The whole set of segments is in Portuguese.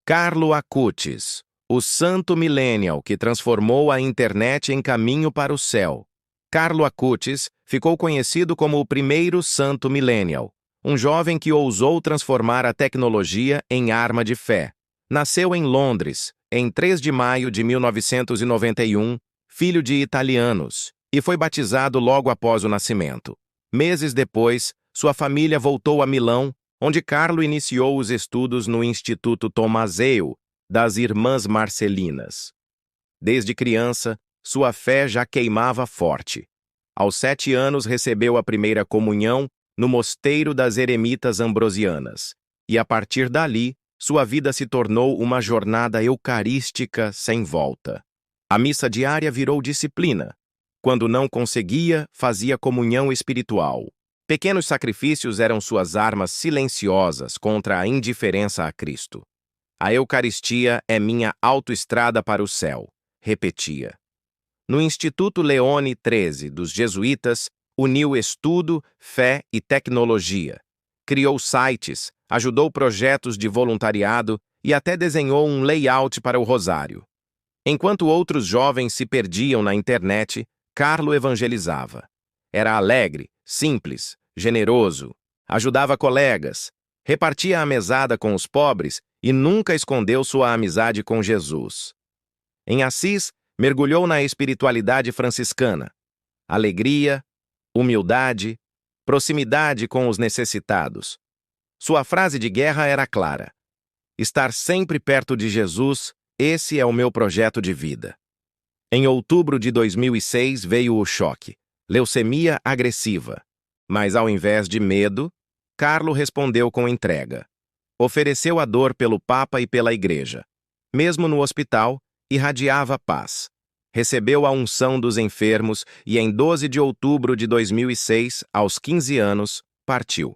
Carlo Acutis, o santo millennial que transformou a internet em caminho para o céu. Carlo Acutis ficou conhecido como o primeiro santo millennial, um jovem que ousou transformar a tecnologia em arma de fé. Nasceu em Londres, em 3 de maio de 1991, filho de italianos, e foi batizado logo após o nascimento. Meses depois, sua família voltou a Milão, onde Carlo iniciou os estudos no Instituto Tommaseo das Irmãs Marcelinas. Desde criança, sua fé já queimava forte. Aos 7 anos recebeu a primeira comunhão no Mosteiro das Eremitas Ambrosianas, e a partir dali, sua vida se tornou uma jornada eucarística sem volta. A missa diária virou disciplina. Quando não conseguia, fazia comunhão espiritual. Pequenos sacrifícios eram suas armas silenciosas contra a indiferença a Cristo. A Eucaristia é minha autoestrada para o céu, repetia. No Instituto Leone XIII dos Jesuítas, uniu estudo, fé e tecnologia. Criou sites, ajudou projetos de voluntariado e até desenhou um layout para o rosário. Enquanto outros jovens se perdiam na internet, Carlo evangelizava. Era alegre, simples, generoso, ajudava colegas, repartia a mesada com os pobres e nunca escondeu sua amizade com Jesus. Em Assis, mergulhou na espiritualidade franciscana. Alegria, humildade, proximidade com os necessitados. Sua frase de guerra era clara: estar sempre perto de Jesus, esse é o meu projeto de vida. Em outubro de 2006 veio o choque: leucemia agressiva. Mas ao invés de medo, Carlo respondeu com entrega. Ofereceu a dor pelo Papa e pela Igreja. Mesmo no hospital, irradiava paz. Recebeu a unção dos enfermos e em 12 de outubro de 2006, aos 15 anos, partiu.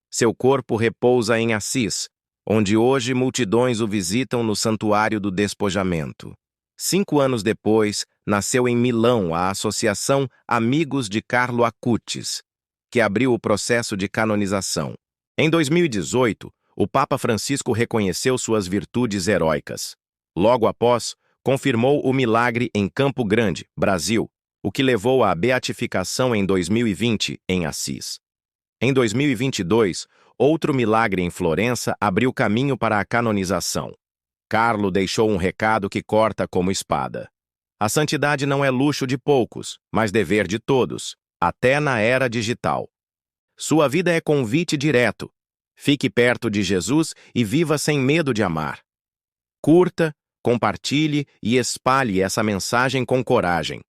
Seu corpo repousa em Assis, onde hoje multidões o visitam no Santuário do Despojamento. 5 anos depois, nasceu em Milão a Associação Amigos de Carlo Acutis, que abriu o processo de canonização. Em 2018, o Papa Francisco reconheceu suas virtudes heróicas. Logo após, confirmou o milagre em Campo Grande, Brasil, o que levou à beatificação em 2020 em Assis. Em 2022, outro milagre em Florença abriu caminho para a canonização. Carlo deixou um recado que corta como espada. A santidade não é luxo de poucos, mas dever de todos, até na era digital. Sua vida é convite direto. Fique perto de Jesus e viva sem medo de amar. Curta, compartilhe e espalhe essa mensagem com coragem.